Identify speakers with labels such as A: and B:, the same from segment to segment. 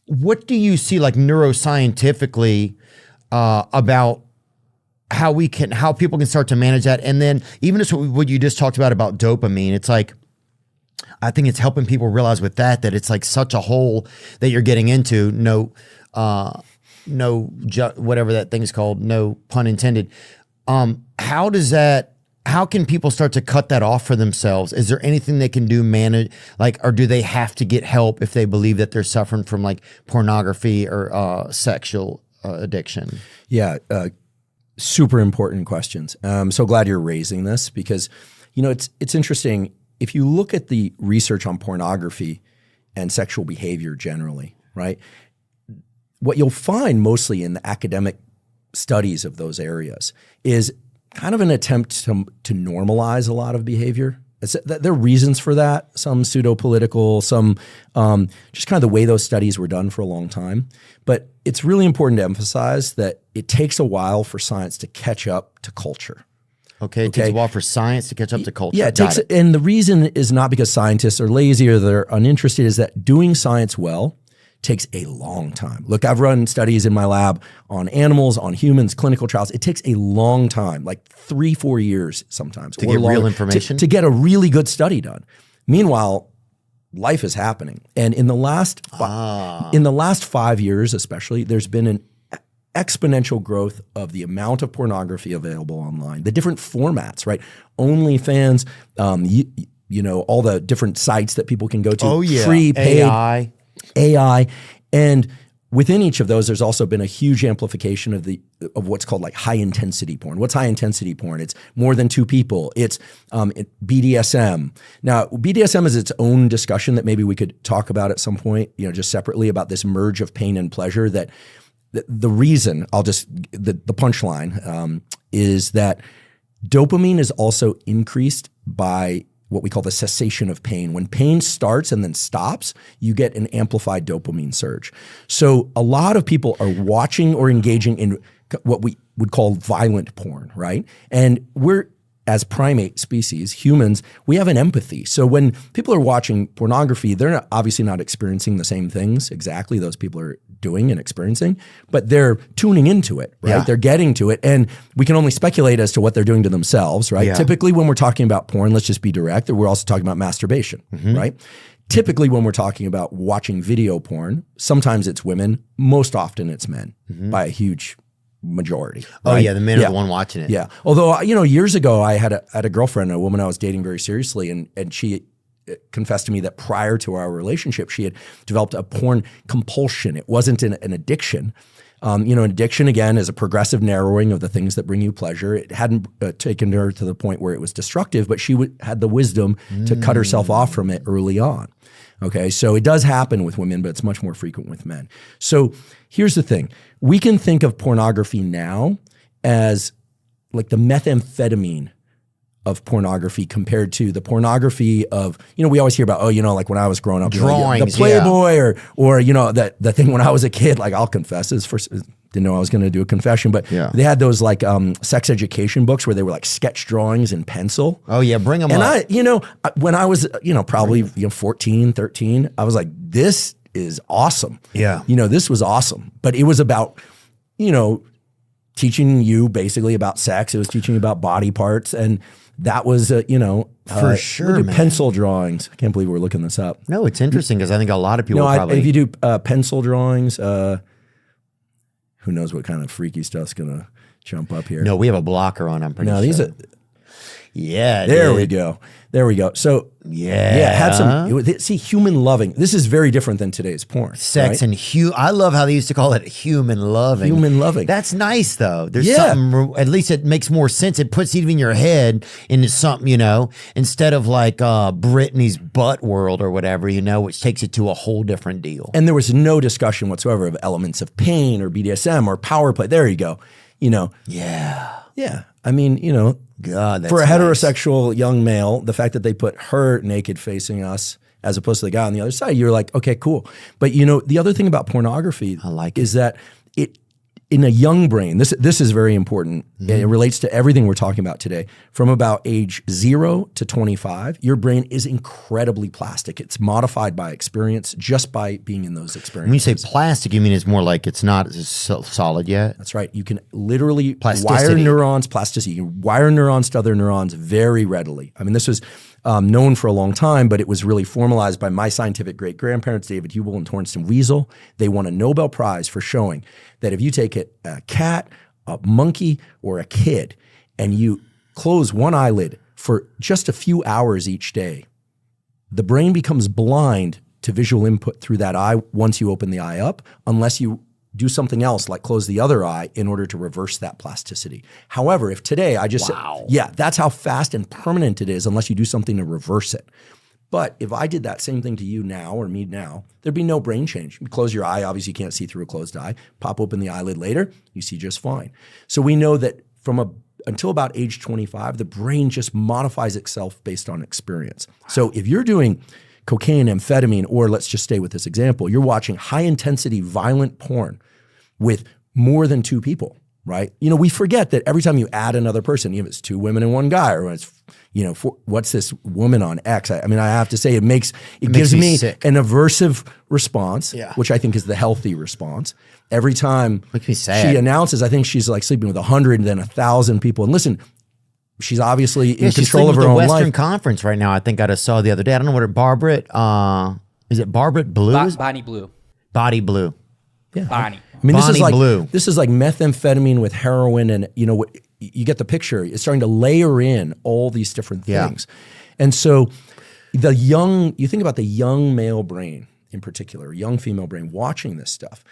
A: what do you see like neuroscientifically about how people can start to manage that? And then even just what you just talked about dopamine, it's like, I think it's helping people realize with that it's like such a hole that you're getting into. Whatever that thing is called, no pun intended. How can people start to cut that off for themselves? Is there anything they can do, or do they have to get help if they believe that they're suffering from like pornography or sexual addiction?
B: Yeah, super important questions. I'm so glad you're raising this because, it's interesting. If you look at the research on pornography and sexual behavior generally, right? What you'll find mostly in the academic studies of those areas is kind of an attempt to normalize a lot of behavior. There are reasons for that, some pseudo-political, some just kind of the way those studies were done for a long time. But it's really important to emphasize that it takes a while for science to catch up to culture.
A: Okay, it takes a while for science to catch up to culture.
B: Yeah, and the reason is not because scientists are lazy or they're uninterested, is that doing science well takes a long time. Look, I've run studies in my lab on animals, on humans, clinical trials. It takes a long time, like 3-4 years sometimes.
A: To get real information?
B: To get a really good study done. Meanwhile, life is happening. And in the last 5 years especially, there's been an exponential growth of the amount of pornography available online, the different formats, right? OnlyFans, all the different sites that people can go to.
A: Oh yeah,
B: free, paid, AI. And within each of those, there's also been a huge amplification of what's called like high intensity porn. What's high intensity porn? It's more than 2 people. It's BDSM. Now, BDSM is its own discussion that maybe we could talk about at some point, just separately, about this merge of pain and pleasure. That the reason, the punchline is that dopamine is also increased by what we call the cessation of pain. When pain starts and then stops, you get an amplified dopamine surge. So a lot of people are watching or engaging in what we would call violent porn, right? And we're, as primate species, humans, we have an empathy. So when people are watching pornography, they're obviously not experiencing the same things exactly those people are doing and experiencing, but they're tuning into it, right? Yeah. They're getting to it. And we can only speculate as to what they're doing to themselves, right? Yeah. Typically when we're talking about porn, let's just be direct, we're also talking about masturbation, right? Typically when we're talking about watching video porn, sometimes it's women, most often it's men by a huge majority.
A: Oh right? Yeah, the men are the one watching it.
B: Yeah. Although, years ago I had a girlfriend, a woman I was dating very seriously, and she confessed to me that prior to our relationship, she had developed a porn compulsion. It wasn't an addiction. An addiction, again, is a progressive narrowing of the things that bring you pleasure. It hadn't taken her to the point where it was destructive, but she had the wisdom to cut herself off from it early on. Okay, so it does happen with women, but it's much more frequent with men. So here's the thing. We can think of pornography now as like the methamphetamine of pornography compared to the pornography of, we always hear about, like when I was growing up,
A: drawings,
B: the Playboy or the thing when I was a kid, like I'll confess this first. Didn't know I was going to do a confession, but they had those like sex education books where they were like sketch drawings in pencil.
A: Oh yeah, bring them up.
B: And when I was, probably 14, 13, I was like, this is awesome. Yeah. This was awesome. But it was about, teaching you basically about sex. It was teaching you about body parts. And that was,
A: for sure, man.
B: Pencil drawings. I can't believe we're looking this up.
A: No, it's interesting because I think a lot of people probably.
B: If you do pencil drawings, who knows what kind of freaky stuff's gonna jump up here?
A: No, we have a blocker on. I'm pretty sure.
B: These are.
A: Yeah,
B: there we go. So had some. See, human loving. This is very different than today's porn.
A: Sex
B: right?
A: and I love how they used to call it human loving.
B: Human loving.
A: That's nice though. There's something. At least it makes more sense. It puts it in your head into something, instead of like Britney's butt world or whatever, which takes it to a whole different deal.
B: And there was no discussion whatsoever of elements of pain or BDSM or power play. There you go. Yeah. I mean,
A: God, that's
B: for a heterosexual young male, the fact that they put her naked facing us as opposed to the guy on the other side, you're like, okay, cool. But the other thing about pornography is that it in a young brain, this is very important and it relates to everything we're talking about today. From about age 0 to 25, your brain is incredibly plastic. It's modified by experience just by being in those experiences.
A: When you say plastic, you mean it's more like it's not as solid yet?
B: That's right. You can literally
A: Plasticity.
B: wire neurons, plasticity. You can wire neurons to other neurons very readily. I mean, this was known for a long time, but it was really formalized by my scientific great-grandparents, David Hubel and Torsten Wiesel. They won a Nobel Prize for showing that if you take a cat, a monkey, or a kid, and you close one eyelid for just a few hours each day, the brain becomes blind to visual input through that eye once you open the eye up, unless you do something else like close the other eye in order to reverse that plasticity. However, if today I just said, yeah, that's how fast and permanent it is unless you do something to reverse it. But if I did that same thing to you now or me now, there'd be no brain change. You close your eye, obviously you can't see through a closed eye. Pop open the eyelid later, you see just fine. So we know that until about age 25, the brain just modifies itself based on experience. So if you're doing cocaine, amphetamine, or let's just stay with this example, you're watching high intensity violent porn with more than 2 people, right? You know, we forget that every time you add another person, even if it's 2 women and 1 guy, or it's, you know, what's this woman on X? I mean, I have to say it gives me
A: sick.
B: an aversive response,
A: Yeah.
B: which I think is the healthy response. Every time
A: Makes me sad.
B: she announces, I think she's like sleeping with 100 and then 1,000 people. And listen, she's obviously in
A: she's
B: control of
A: sleeping
B: her own
A: with the Western
B: life.
A: Conference right now. I think I just saw the other day. I don't know what is it Barbara Blue?
C: Bonnie Blue.
A: Body Blue.
B: Yeah.
C: Bonnie.
B: I mean,
A: Bonnie
B: this is like methamphetamine with heroin, and you know, you get the picture. It's starting to layer in all these different things. And so you think about the young male brain in particular, young female brain watching this stuff.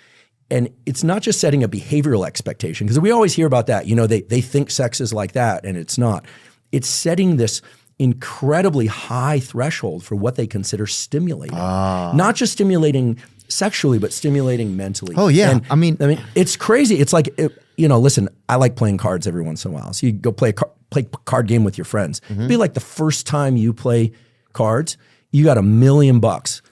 B: And it's not just setting a behavioral expectation, because we always hear about that. You know, they think sex is like that, and it's not. It's setting this incredibly high threshold for what they consider stimulating. Not just stimulating sexually, but stimulating mentally.
A: Oh, yeah.
B: And,
A: I mean,
B: it's crazy. It's like, you know, listen, I like playing cards every once in a while. So you go play a card game with your friends. It'd be like the first time you play cards, you got $1 million.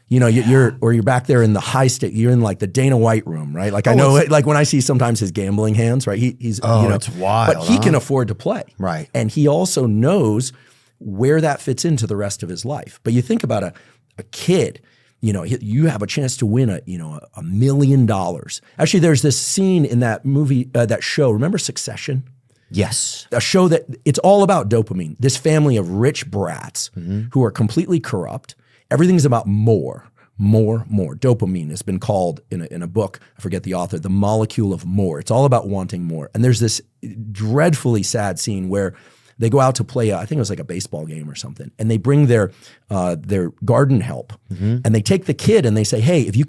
B: You know, you're back there in the high stake. You're in like the Dana White room, right? Like I know, like when I see sometimes his gambling hands, right? He's
A: it's wild.
B: but he can afford to play,
A: Right?
B: And he also knows where that fits into the rest of his life. But you think about a kid. You know, you have a chance to win $1 million. Actually, there's this scene in that movie, that show. Remember Succession?
A: Yes.
B: A show that it's all about dopamine. This family of rich brats who are completely corrupt. Everything's about more. Dopamine has been called in a book, I forget the author, the molecule of more. It's all about wanting more. And there's this dreadfully sad scene where they go out to play, I think it was like a baseball game or something, and they bring their garden help, and they take the kid and they say, hey, if you